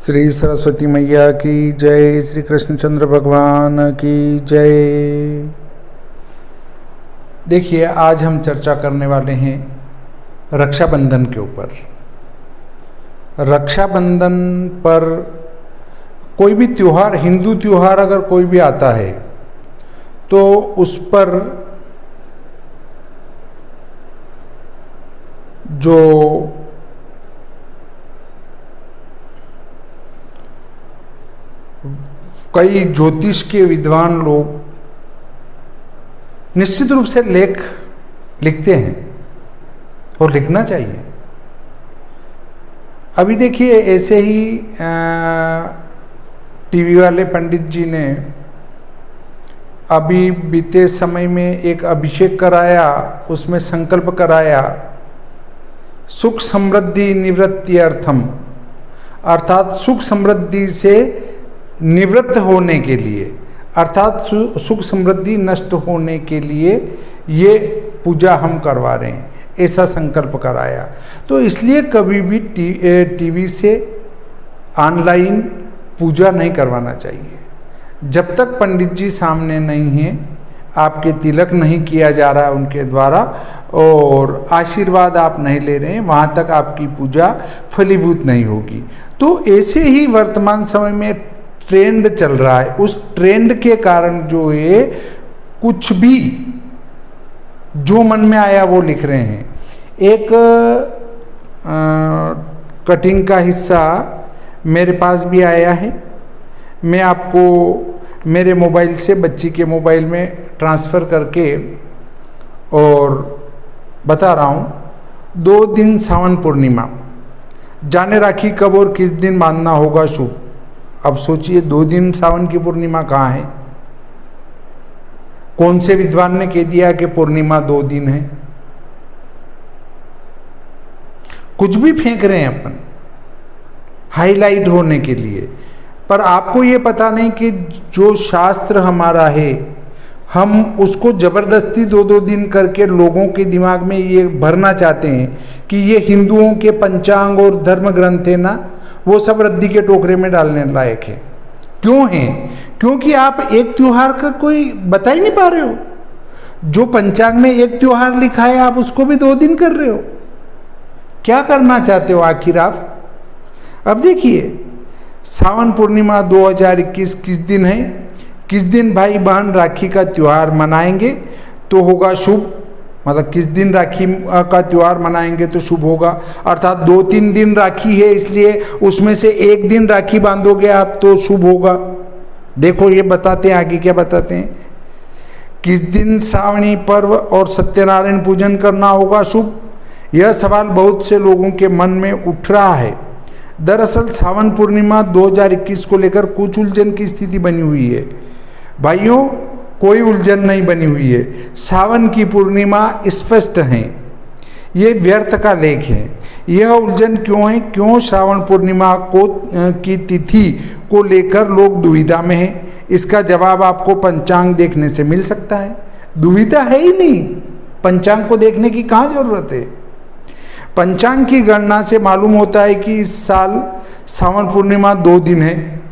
श्री सरस्वती मैया की जय, श्री कृष्णचंद्र भगवान की जय। देखिए, आज हम चर्चा करने वाले हैं रक्षाबंधन के ऊपर। रक्षाबंधन पर कोई भी त्यौहार, हिंदू त्यौहार अगर कोई भी आता है तो उस पर जो कई ज्योतिष के विद्वान लोग निश्चित रूप से लेख लिखते हैं और लिखना चाहिए। अभी देखिए, ऐसे ही टीवी वाले पंडित जी ने अभी बीते समय में एक अभिषेक कराया, उसमें संकल्प कराया सुख समृद्धि निवृत्ति अर्थम, अर्थात सुख समृद्धि से निवृत्त होने के लिए, अर्थात सुख समृद्धि नष्ट होने के लिए ये पूजा हम करवा रहे हैं, ऐसा संकल्प कराया। तो इसलिए कभी भी टीवी से ऑनलाइन पूजा नहीं करवाना चाहिए। जब तक पंडित जी सामने नहीं हैं, आपके तिलक नहीं किया जा रहा है उनके द्वारा और आशीर्वाद आप नहीं ले रहे हैं, वहाँ तक आपकी पूजा फलीभूत नहीं होगी। तो ऐसे ही वर्तमान समय में ट्रेंड चल रहा है, उस ट्रेंड के कारण जो है कुछ भी जो मन में आया वो लिख रहे हैं। एक कटिंग का हिस्सा मेरे पास भी आया है, मैं आपको मेरे मोबाइल से बच्ची के मोबाइल में ट्रांसफ़र करके और बता रहा हूँ। 2 दिन सावन पूर्णिमा, जाने राखी कब और किस दिन बांधना होगा शुभ। अब सोचिए, 2 दिन सावन की पूर्णिमा कहाँ है? कौन से विद्वान ने कह दिया कि पूर्णिमा 2 दिन है? कुछ भी फेंक रहे हैं अपन हाईलाइट होने के लिए, पर आपको ये पता नहीं कि जो शास्त्र हमारा है, हम उसको जबरदस्ती 2-2 दिन करके लोगों के दिमाग में ये भरना चाहते हैं कि ये हिंदुओं के पंचांग और धर्म ग्रंथ है ना, वो सब रद्दी के टोकरे में डालने लायक है। क्यों है? क्योंकि आप एक त्योहार का कोई बता ही नहीं पा रहे हो। जो पंचांग में एक त्योहार लिखा है, आप उसको भी 2 दिन कर रहे हो। क्या करना चाहते हो आखिर आप? अब देखिए, सावन पूर्णिमा 2021 किस दिन है? किस दिन भाई बहन राखी का त्यौहार मनाएंगे तो होगा शुभ, मतलब किस दिन राखी का त्यौहार मनाएंगे तो शुभ होगा। अर्थात 2-3 दिन राखी है, इसलिए उसमें से 1 दिन राखी बांधोगे आप तो शुभ होगा। देखो ये बताते हैं, आगे क्या बताते हैं, किस दिन श्रावणी पर्व और सत्यनारायण पूजन करना होगा शुभ। यह सवाल बहुत से लोगों के मन में उठ रहा है। दरअसल सावन पूर्णिमा 2021 को लेकर कुछ उलझन की स्थिति बनी हुई है। भाइयों, कोई उलझन नहीं बनी हुई है। सावन की पूर्णिमा स्पष्ट है, ये व्यर्थ का लेख है। यह उलझन क्यों है? क्यों श्रावण पूर्णिमा को की तिथि को लेकर लोग दुविधा में हैं? इसका जवाब आपको पंचांग देखने से मिल सकता है। दुविधा है ही नहीं, पंचांग को देखने की कहाँ जरूरत है। पंचांग की गणना से मालूम होता है कि इस साल सावन पूर्णिमा 2 दिन है।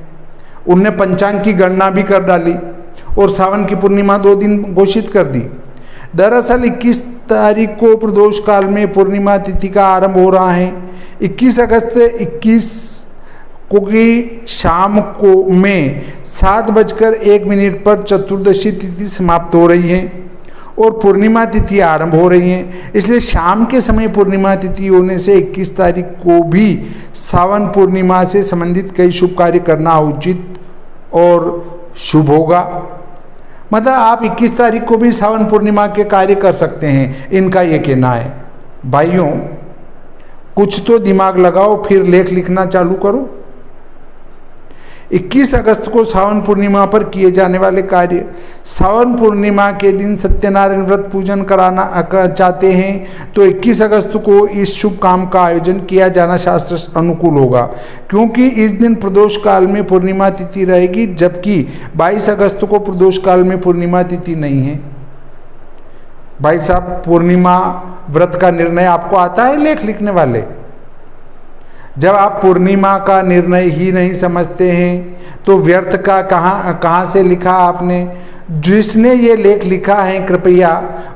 उनने पंचांग की गणना भी कर डाली और सावन की पूर्णिमा 2 दिन घोषित कर दी। दरअसल 21 तारीख को प्रदोष काल में पूर्णिमा तिथि का आरंभ हो रहा है। 21 अगस्त 21 को की शाम को में 7:01 पर चतुर्दशी तिथि समाप्त हो रही है और पूर्णिमा तिथि आरंभ हो रही है। इसलिए शाम के समय पूर्णिमा तिथि होने से 21 तारीख को भी सावन पूर्णिमा से संबंधित कई शुभ कार्य करना उचित और शुभ होगा। मतलब आप 21 तारीख को भी सावन पूर्णिमा के कार्य कर सकते हैं, इनका ये कहना है। भाइयों, कुछ तो दिमाग लगाओ, फिर लेख लिखना चालू करो। 21 अगस्त को सावन पूर्णिमा पर किए जाने वाले कार्य, सावन पूर्णिमा के दिन सत्यनारायण व्रत पूजन कराना चाहते हैं तो 21 अगस्त को इस शुभ काम का आयोजन किया जाना शास्त्र अनुकूल होगा, क्योंकि इस दिन प्रदोष काल में पूर्णिमा तिथि रहेगी, जबकि 22 अगस्त को प्रदोष काल में पूर्णिमा तिथि नहीं है। भाई साहब, पूर्णिमा व्रत का निर्णय आपको आता है लेख लिखने वाले? जब आप पूर्णिमा का निर्णय ही नहीं समझते हैं तो व्यर्थ का कहाँ से लिखा आपने। जिसने ये लेख लिखा है कृपया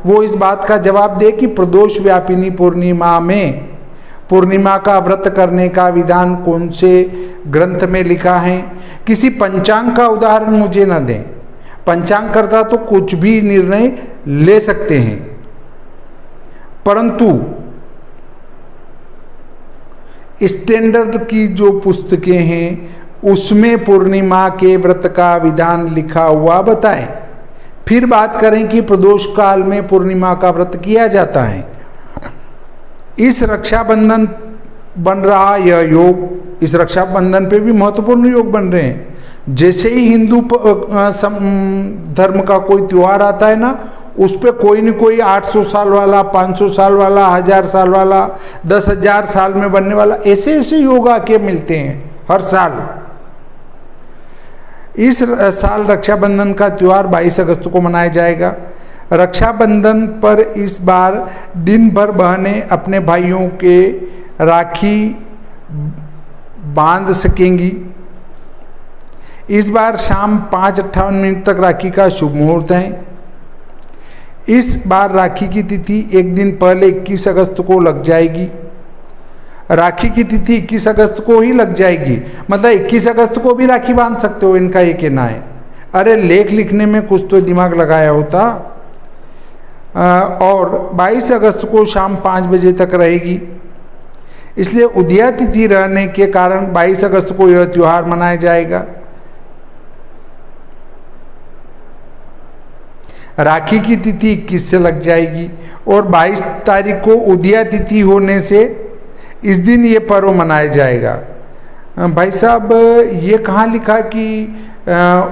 वो इस बात का जवाब दे कि प्रदोष व्यापिनी पूर्णिमा में पूर्णिमा का व्रत करने का विधान कौन से ग्रंथ में लिखा है। किसी पंचांग का उदाहरण मुझे न दें। पंचांग करता तो कुछ भी निर्णय ले सकते हैं, परंतु स्टैंडर्ड की जो पुस्तकें हैं उसमें पूर्णिमा के व्रत का विधान लिखा हुआ बताएं। फिर बात करें कि प्रदोष काल में पूर्णिमा का व्रत किया जाता है। इस रक्षाबंधन बन रहा यह योग, इस रक्षाबंधन पे भी महत्वपूर्ण योग बन रहे हैं। जैसे ही हिंदू धर्म का कोई त्यौहार आता है ना, उस पर कोई न कोई 800 साल वाला, 500 साल वाला, 1000 साल वाला, 10,000 साल में बनने वाला, ऐसे ऐसे योग आके मिलते हैं हर साल। इस साल रक्षाबंधन का त्यौहार 22 अगस्त को मनाया जाएगा। रक्षाबंधन पर इस बार दिन भर बहनें अपने भाइयों के राखी बांध सकेंगी। इस बार शाम 5:58 तक राखी का शुभ मुहूर्त है। इस बार राखी की तिथि एक दिन पहले 21 अगस्त को लग जाएगी। राखी की तिथि 21 अगस्त को ही लग जाएगी, मतलब 21 अगस्त को भी राखी बांध सकते हो, इनका ये कहना है। अरे लेख लिखने में कुछ तो दिमाग लगाया होता। और 22 अगस्त को शाम 5 बजे तक रहेगी, इसलिए उदया तिथि रहने के कारण 22 अगस्त को यह त्यौहार मनाया जाएगा। राखी की तिथि 21 से लग जाएगी और 22 तारीख को उदया तिथि होने से इस दिन ये पर्व मनाया जाएगा। भाई साहब, ये कहाँ लिखा कि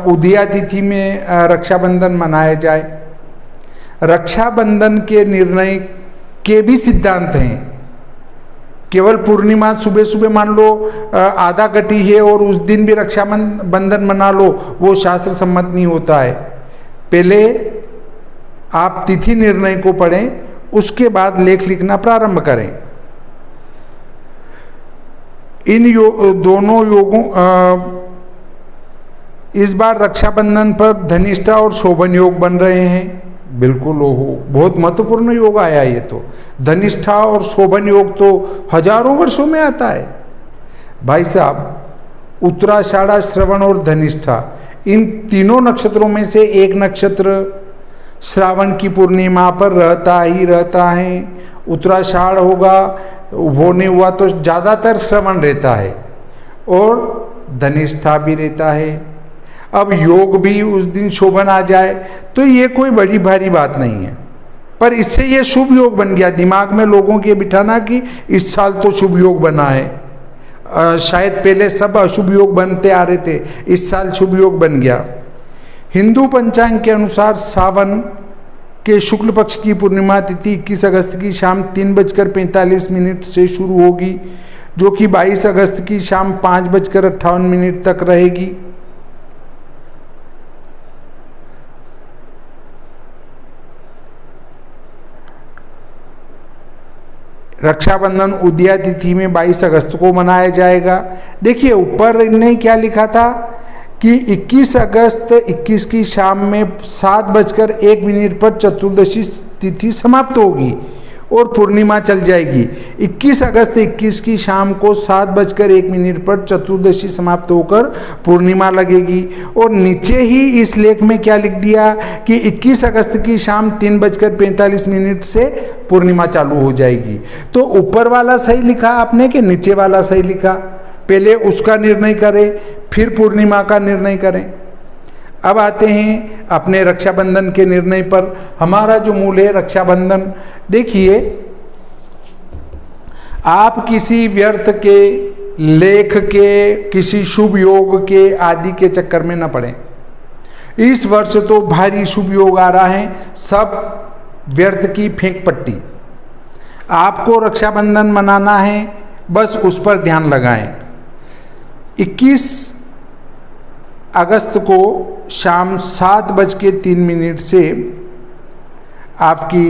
उदया तिथि में रक्षाबंधन मनाया जाए। रक्षाबंधन के निर्णय के भी सिद्धांत हैं। केवल पूर्णिमा सुबह सुबह मान लो आधा घटी है और उस दिन भी रक्षाबंधन मना लो, वो शास्त्र सम्मत नहीं होता है। पहले आप तिथि निर्णय को पढ़ें, उसके बाद लेख लिखना प्रारंभ करें। इन दोनों योगों इस बार रक्षाबंधन पर धनिष्ठा और शोभन योग बन रहे हैं। बिल्कुल हो, बहुत महत्वपूर्ण योग आया ये तो। धनिष्ठा और शोभन योग तो हजारों वर्षों में आता है भाई साहब। उत्तराषाढ़, श्रवण और धनिष्ठा, इन तीनों नक्षत्रों में से एक नक्षत्र श्रावण की पूर्णिमा पर रहता ही रहता है। उत्तराषाढ़ होगा, वो नहीं हुआ तो ज़्यादातर श्रवण रहता है और धनिष्ठा भी रहता है। अब योग भी उस दिन शोभन आ जाए तो ये कोई बड़ी भारी बात नहीं है, पर इससे ये शुभ योग बन गया। दिमाग में लोगों के बिठाना कि इस साल तो शुभ योग बना है। शायद पहले सब अशुभ योग बनते आ रहे थे, इस साल शुभ योग बन गया। हिंदू पंचांग के अनुसार सावन के शुक्ल पक्ष की पूर्णिमा तिथि 21 अगस्त की शाम 3:45 से शुरू होगी, जो कि 22 अगस्त की शाम 5:58 तक रहेगी। रक्षाबंधन उदया तिथि में 22 अगस्त को मनाया जाएगा। देखिए ऊपर इन्होंने क्या लिखा था कि 21 अगस्त 21 की शाम में 7:01 पर चतुर्दशी तिथि समाप्त होगी और पूर्णिमा चल जाएगी। 21 अगस्त 21 की शाम को 7:01 पर चतुर्दशी समाप्त होकर पूर्णिमा लगेगी। और नीचे ही इस लेख में क्या लिख दिया कि 21 अगस्त की शाम 3:45 से पूर्णिमा चालू हो जाएगी। तो ऊपर वाला सही लिखा आपने कि नीचे वाला सही लिखा? पहले उसका निर्णय करें, फिर पूर्णिमा का निर्णय करें। अब आते हैं अपने रक्षाबंधन के निर्णय पर। हमारा जो मूल है रक्षाबंधन। देखिए, आप किसी व्यर्थ के, लेख के, किसी शुभ योग के आदि के चक्कर में न पड़ें। इस वर्ष तो भारी शुभ योग आ रहा है, सब व्यर्थ की फेंक पट्टी। आपको रक्षाबंधन मनाना है, बस उस पर ध्यान लगाएं। 21 अगस्त को शाम 7:03 से आपकी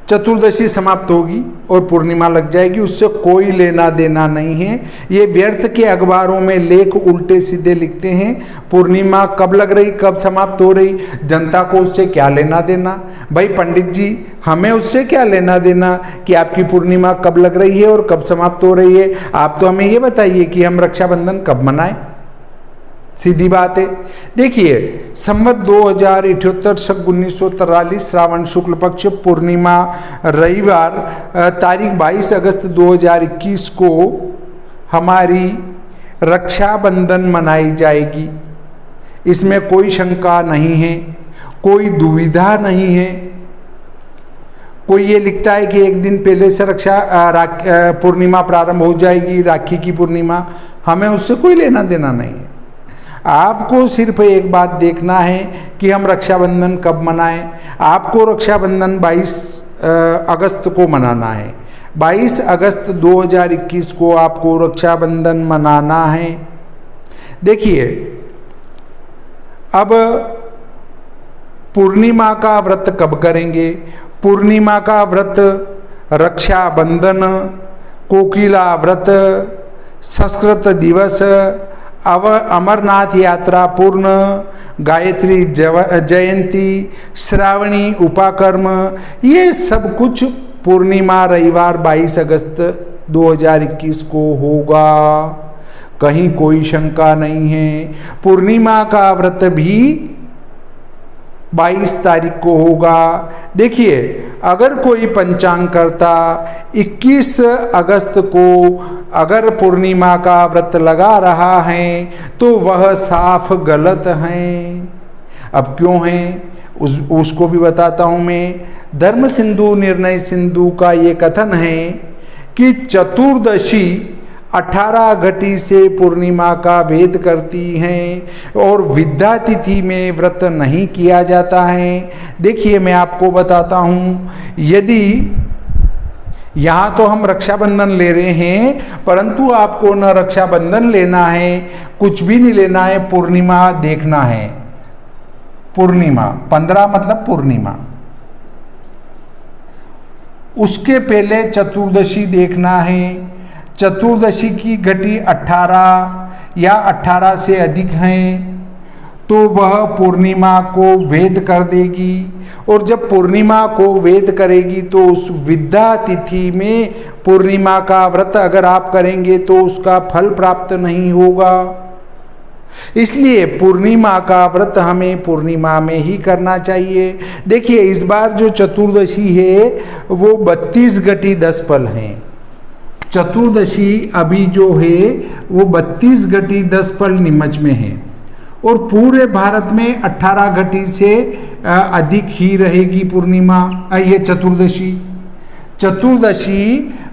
चतुर्दशी समाप्त होगी और पूर्णिमा लग जाएगी, उससे कोई लेना देना नहीं है। ये व्यर्थ के अखबारों में लेख उल्टे सीधे लिखते हैं। पूर्णिमा कब लग रही, कब समाप्त हो रही, जनता को उससे क्या लेना देना। भाई पंडित जी, हमें उससे क्या लेना देना कि आपकी पूर्णिमा कब लग रही है और कब समाप्त हो रही है। आप तो हमें ये बताइए कि हम रक्षाबंधन कब मनाएं। सीधी बात है। देखिए, संवत 2078 शक 1943 श्रावण शुक्ल पक्ष पूर्णिमा रविवार तारीख 22 अगस्त 2021 को हमारी रक्षाबंधन मनाई जाएगी। इसमें कोई शंका नहीं है, कोई दुविधा नहीं है। कोई ये लिखता है कि एक दिन पहले से पूर्णिमा प्रारंभ हो जाएगी, राखी की पूर्णिमा, हमें उससे कोई लेना देना नहीं है। आपको सिर्फ एक बात देखना है कि हम रक्षाबंधन कब मनाएं। आपको रक्षाबंधन 22 अगस्त को मनाना है। 22 अगस्त 2021 को आपको रक्षाबंधन मनाना है। देखिए, अब पूर्णिमा का व्रत कब करेंगे। पूर्णिमा का व्रत रक्षाबंधन, कोकिला व्रत, संस्कृत दिवस, अमरनाथ यात्रा पूर्ण, गायत्री जयंती, श्रावणी उपाकर्म, ये सब कुछ पूर्णिमा रविवार 22 अगस्त 2021 को होगा। कहीं कोई शंका नहीं है। पूर्णिमा का व्रत भी 22 तारीख को होगा। देखिए, अगर कोई पंचांग करता 21 अगस्त को अगर पूर्णिमा का व्रत लगा रहा है तो वह साफ गलत है। अब क्यों है उसको भी बताता हूं मैं। धर्म सिंधु निर्णय सिंधु का ये कथन है कि चतुर्दशी 18 घटी से पूर्णिमा का भेद करती हैं और विद्या तिथि में व्रत नहीं किया जाता है। देखिए, मैं आपको बताता हूँ, यदि यहाँ तो हम रक्षाबंधन ले रहे हैं, परंतु आपको न रक्षाबंधन लेना है, कुछ भी नहीं लेना है, पूर्णिमा देखना है। पूर्णिमा 15 मतलब पूर्णिमा, उसके पहले चतुर्दशी देखना है। चतुर्दशी की घटी 18 या 18 से अधिक हैं तो वह पूर्णिमा को वेद कर देगी, और जब पूर्णिमा को वेद करेगी तो उस विद्या तिथि में पूर्णिमा का व्रत अगर आप करेंगे तो उसका फल प्राप्त नहीं होगा। इसलिए पूर्णिमा का व्रत हमें पूर्णिमा में ही करना चाहिए। देखिए, इस बार जो चतुर्दशी है वो 32 घटी 10 पल हैं। चतुर्दशी अभी जो है वो 32 घटी 10 पल निमच में है और पूरे भारत में 18 घटी से अधिक ही रहेगी पूर्णिमा। ये चतुर्दशी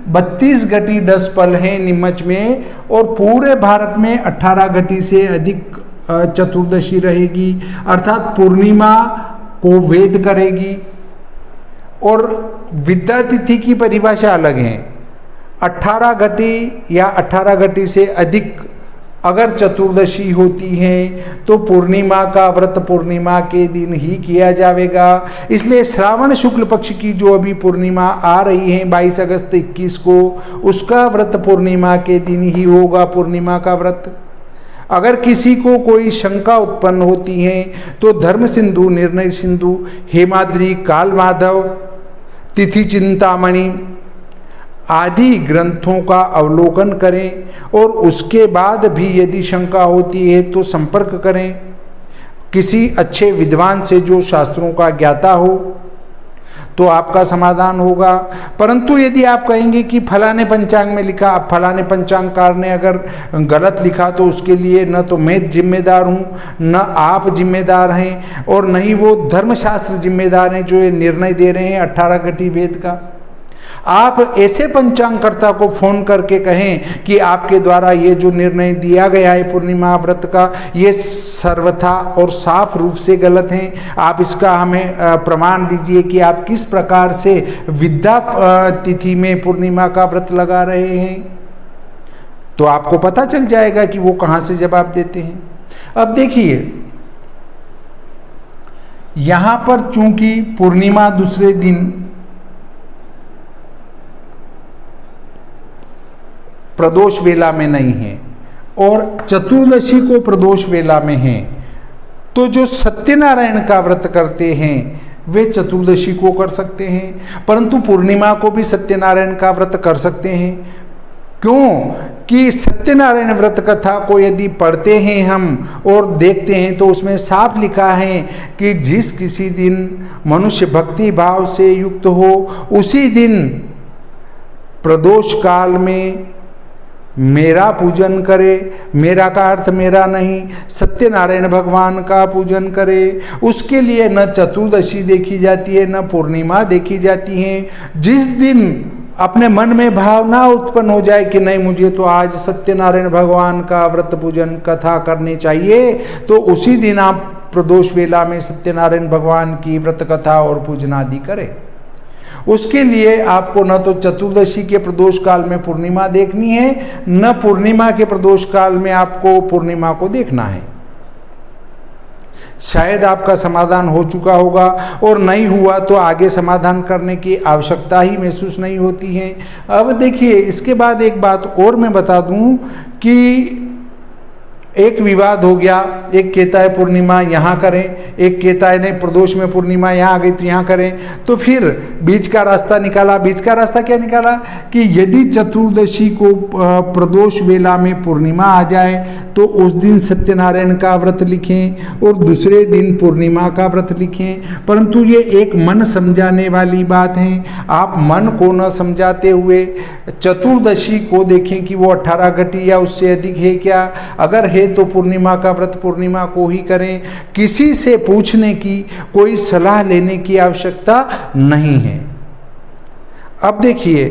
32 घटी 10 पल है निमच में और पूरे भारत में 18 घटी से अधिक चतुर्दशी रहेगी, अर्थात पूर्णिमा को वेद करेगी। और विद्या तिथि की परिभाषा अलग है। 18 घटी या 18 घटी से अधिक अगर चतुर्दशी होती है तो पूर्णिमा का व्रत पूर्णिमा के दिन ही किया जाएगा। इसलिए श्रावण शुक्ल पक्ष की जो अभी पूर्णिमा आ रही है 22 अगस्त 21 को, उसका व्रत पूर्णिमा के दिन ही होगा, पूर्णिमा का व्रत। अगर किसी को कोई शंका उत्पन्न होती है तो धर्म सिंधु, निर्णय सिंधु, हेमाद्री, काल माधव, तिथि चिंतामणि आदि ग्रंथों का अवलोकन करें और उसके बाद भी यदि शंका होती है तो संपर्क करें किसी अच्छे विद्वान से जो शास्त्रों का ज्ञाता हो, तो आपका समाधान होगा। परंतु यदि आप कहेंगे कि फलाने पंचांग में लिखा, अब फलाने पंचांगकार ने अगर गलत लिखा तो उसके लिए न तो मैं जिम्मेदार हूँ, न आप जिम्मेदार हैं, और न ही वो धर्मशास्त्र जिम्मेदार हैं जो ये निर्णय दे रहे हैं 18 घटी वेद का। आप ऐसे पंचांगकर्ता को फोन करके कहें कि आपके द्वारा ये जो निर्णय दिया गया है पूर्णिमा व्रत का, ये सर्वथा और साफ रूप से गलत है। आप इसका हमें प्रमाण दीजिए कि आप किस प्रकार से विद्या तिथि में पूर्णिमा का व्रत लगा रहे हैं, तो आपको पता चल जाएगा कि वो कहाँ से जवाब देते हैं। अब देखिए, यहाँ पर चूंकि पूर्णिमा दूसरे दिन प्रदोष वेला में नहीं है और चतुर्दशी को प्रदोष वेला में है, तो जो सत्यनारायण का व्रत करते हैं वे चतुर्दशी को कर सकते हैं, परंतु पूर्णिमा को भी सत्यनारायण का व्रत कर सकते हैं। क्यों कि सत्यनारायण व्रत कथा को यदि पढ़ते हैं हम और देखते हैं तो उसमें साफ लिखा है कि जिस किसी दिन मनुष्य भक्ति भाव से युक्त हो उसी दिन प्रदोष काल में मेरा पूजन करे। मेरा का अर्थ मेरा नहीं, सत्यनारायण भगवान का पूजन करे। उसके लिए न चतुर्दशी देखी जाती है न पूर्णिमा देखी जाती है। जिस दिन अपने मन में भावना उत्पन्न हो जाए कि नहीं मुझे तो आज सत्यनारायण भगवान का व्रत पूजन कथा करनी चाहिए, तो उसी दिन आप प्रदोष वेला में सत्यनारायण भगवान की व्रत कथा और पूजन आदि करें। उसके लिए आपको न तो चतुर्दशी के प्रदोष काल में पूर्णिमा देखनी है, न पूर्णिमा के प्रदोष काल में आपको पूर्णिमा को देखना है। शायद आपका समाधान हो चुका होगा और नहीं हुआ तो आगे समाधान करने की आवश्यकता ही महसूस नहीं होती है। अब देखिए, इसके बाद एक बात और मैं बता दूं कि एक विवाद हो गया, एक कहता है पूर्णिमा यहाँ करें, एक कहता है नहीं प्रदोष में पूर्णिमा यहाँ आ गई तो यहाँ करें। तो फिर बीच का रास्ता निकाला। बीच का रास्ता क्या निकाला कि यदि चतुर्दशी को प्रदोष वेला में पूर्णिमा आ जाए तो उस दिन सत्यनारायण का व्रत लिखें और दूसरे दिन पूर्णिमा का व्रत लिखें। परंतु ये एक मन समझाने वाली बात है। आप मन को न समझाते हुए चतुर्दशी को देखें कि वो 18 घटी या उससे अधिक है क्या। अगर है तो पूर्णिमा का व्रत पूर्णिमा को ही करें। किसी से पूछने की, कोई सलाह लेने की आवश्यकता नहीं है। अब देखिए,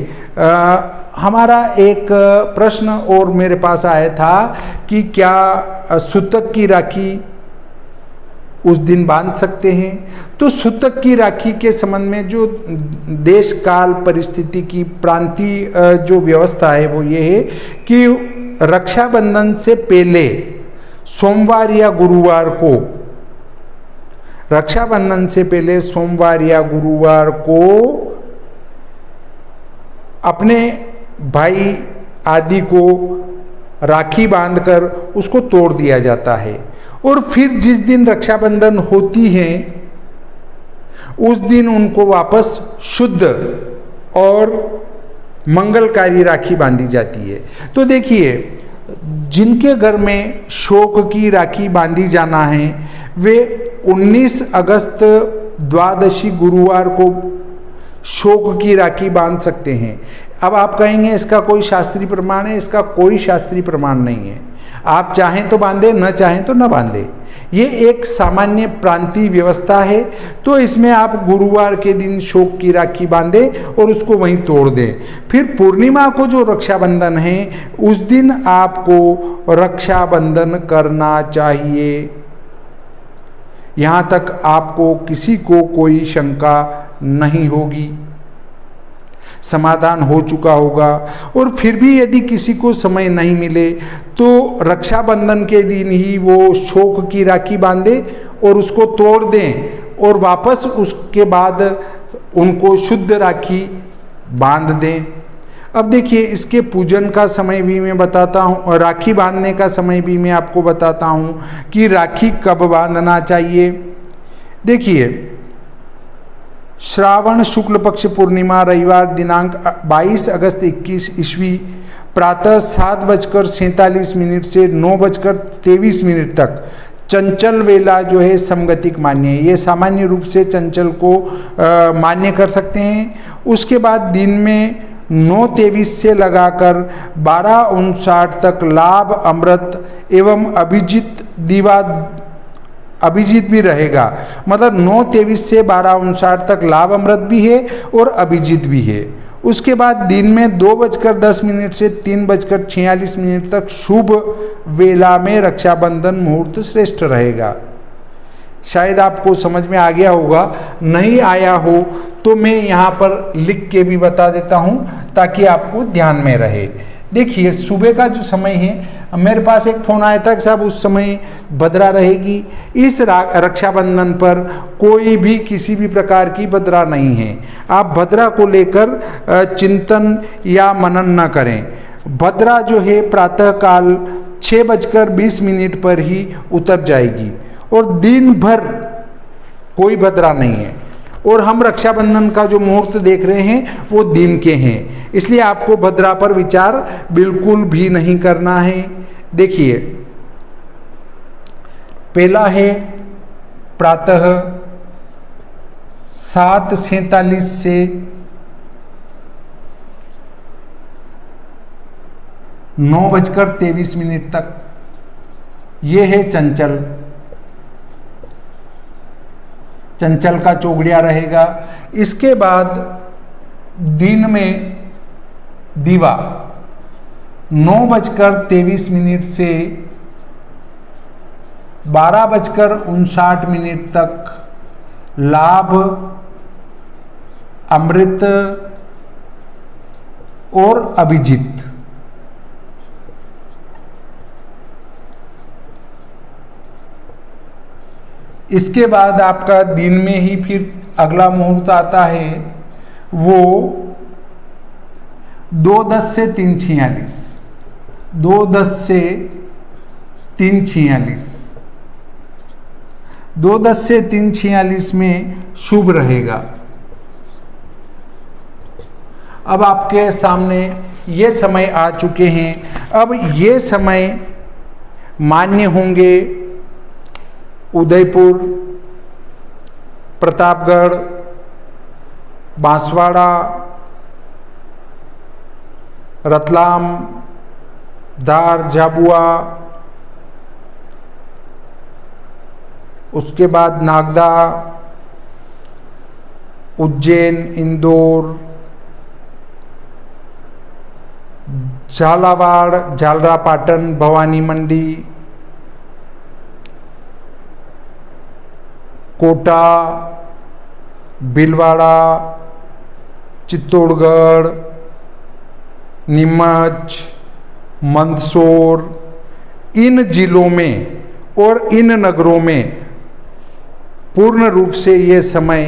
हमारा एक प्रश्न और मेरे पास आया था कि क्या सूतक की राखी उस दिन बांध सकते हैं। तो सूतक की राखी के संबंध में जो देश काल परिस्थिति की प्रांतीय जो व्यवस्था है वो ये है कि रक्षाबंधन से पहले सोमवार या गुरुवार को, रक्षाबंधन से पहले सोमवार या गुरुवार को अपने भाई आदि को राखी बांधकर उसको तोड़ दिया जाता है और फिर जिस दिन रक्षाबंधन होती है उस दिन उनको वापस शुद्ध और मंगलकारी राखी बांधी जाती है। तो देखिए, जिनके घर में शोक की राखी बांधी जाना है वे 19 अगस्त द्वादशी गुरुवार को शोक की राखी बांध सकते हैं। अब आप कहेंगे इसका कोई शास्त्रीय प्रमाण है। इसका कोई शास्त्रीय प्रमाण नहीं है। आप चाहें तो बांधे, न चाहें तो न बांधे। ये एक सामान्य प्रांतीय व्यवस्था है। तो इसमें आप गुरुवार के दिन शोक की राखी बांधे और उसको वहीं तोड़ दें। फिर पूर्णिमा को जो रक्षाबंधन है उस दिन आपको रक्षाबंधन करना चाहिए। यहाँ तक आपको किसी को कोई शंका नहीं होगी, समाधान हो चुका होगा। और फिर भी यदि किसी को समय नहीं मिले तो रक्षाबंधन के दिन ही वो शोक की राखी बांधे और उसको तोड़ दें और वापस उसके बाद उनको शुद्ध राखी बांध दें। अब देखिए, इसके पूजन का समय भी मैं बताता हूँ और राखी बांधने का समय भी मैं आपको बताता हूँ कि राखी कब बांधना चाहिए। देखिए, श्रावण शुक्ल पक्ष पूर्णिमा रविवार दिनांक 22 अगस्त 21 ईस्वी प्रातः 7:47 से 9:23 तक चंचल वेला जो है समगतिक मान्य है। ये सामान्य रूप से चंचल को मान्य कर सकते हैं। उसके बाद दिन में 9:23 से लगाकर 12:59 तक लाभ अमृत एवं अभिजीत भी रहेगा। मतलब 9:23 से 12:59 तक लाभ अमृत भी है और अभिजीत भी है। उसके बाद दिन में 2:10 से 3:46 तक शुभ वेला में रक्षाबंधन मुहूर्त श्रेष्ठ रहेगा। शायद आपको समझ में आ गया होगा। नहीं आया हो तो मैं यहाँ पर लिख के भी बता देता हूँ ताकि आपको ध्यान में रहे। देखिए, सुबह का जो समय है, मेरे पास एक फ़ोन आया था कि साहब उस समय भद्रा रहेगी। इस रक्षाबंधन पर कोई भी किसी भी प्रकार की भद्रा नहीं है। आप भद्रा को लेकर चिंतन या मनन न करें। भद्रा जो है प्रातःकाल 6:20 पर ही उतर जाएगी और दिन भर कोई भद्रा नहीं है। और हम रक्षाबंधन का जो मुहूर्त देख रहे हैं वो दिन के हैं, इसलिए आपको भद्रा पर विचार बिल्कुल भी नहीं करना है। देखिए, पहला है प्रातः 7:47 से 9:23 तक, ये है चंचल। चंचल का चौगड़िया रहेगा। इसके बाद दिन में दीवा 9:23 से 12:59 तक, लाभ, अमृत और अभिजीत। इसके बाद आपका दिन में ही फिर अगला मुहूर्त आता है, वो 2:10 से 3:46, 2:10 से 3:46, 2:10 से 3:46 में शुभ रहेगा। अब आपके सामने ये समय आ चुके हैं। अब ये समय मान्य होंगे उदयपुर, प्रतापगढ़, बांसवाड़ा, रतलाम, धार, झाबुआ, उसके बाद नागदा, उज्जैन, इंदौर, झालावाड़, झालरापाटन, भवानी मंडी, कोटा, भीलवाड़ा, चित्तौड़गढ़, नीमच, मंदसौर, इन जिलों में और इन नगरों में पूर्ण रूप से ये समय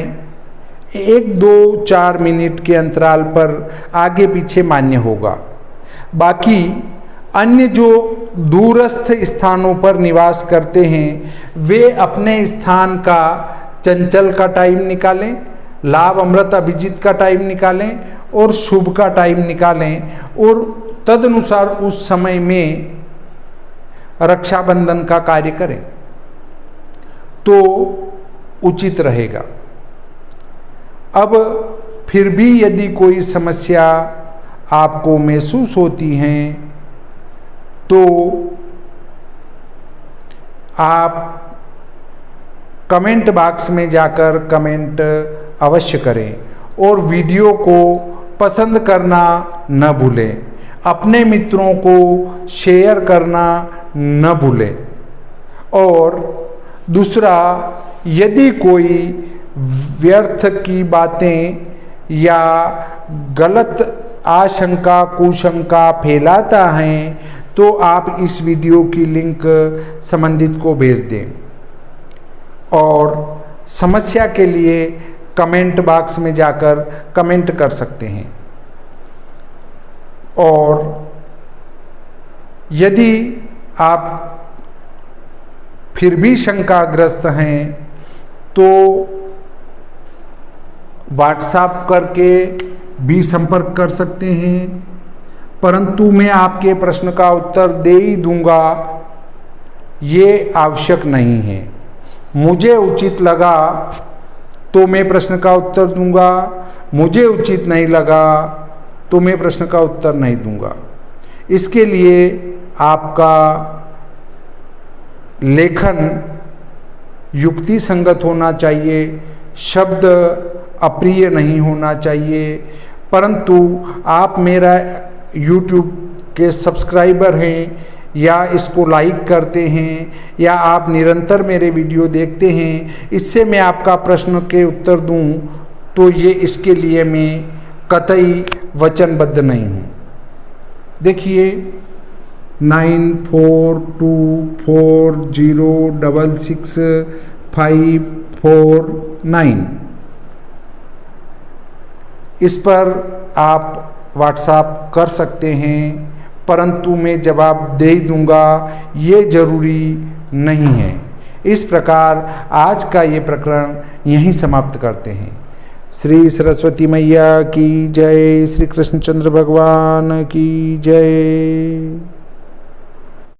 1, 2, 4 मिनट के अंतराल पर आगे पीछे मान्य होगा। बाकी अन्य जो दूरस्थ स्थानों पर निवास करते हैं वे अपने स्थान का चंचल का टाइम निकालें, लाभ, अमृत, अभिजीत का टाइम निकालें और शुभ का टाइम निकालें और तदनुसार उस समय में रक्षाबंधन का कार्य करें तो उचित रहेगा। अब फिर भी यदि कोई समस्या आपको महसूस होती है तो आप कमेंट बॉक्स में जाकर कमेंट अवश्य करें और वीडियो को पसंद करना न भूलें, अपने मित्रों को शेयर करना न भूलें। और दूसरा, यदि कोई व्यर्थ की बातें या गलत आशंका कुशंका फैलाता है तो आप इस वीडियो की लिंक संबंधित को भेज दें और समस्या के लिए कमेंट बॉक्स में जाकर कमेंट कर सकते हैं। और यदि आप फिर भी शंकाग्रस्त हैं तो व्हाट्सएप करके भी संपर्क कर सकते हैं, परंतु मैं आपके प्रश्न का उत्तर दे ही दूंगा ये आवश्यक नहीं है। मुझे उचित लगा तो मैं प्रश्न का उत्तर दूंगा, मुझे उचित नहीं लगा तो मैं प्रश्न का उत्तर नहीं दूंगा। इसके लिए आपका लेखन युक्ति संगत होना चाहिए, शब्द अप्रिय नहीं होना चाहिए। परंतु आप मेरा YouTube के सब्सक्राइबर हैं या इसको लाइक करते हैं या आप निरंतर मेरे वीडियो देखते हैं, इससे मैं आपका प्रश्न के उत्तर दूं तो ये इसके लिए मैं कतई वचनबद्ध नहीं हूँ। देखिए 9424066549 इस पर आप व्हाट्सएप कर सकते हैं, परंतु मैं जवाब दे दूंगा ये जरूरी नहीं है। इस प्रकार आज का ये प्रकरण यहीं समाप्त करते हैं। श्री सरस्वती मैया की जय, श्री कृष्णचंद्र भगवान की जय।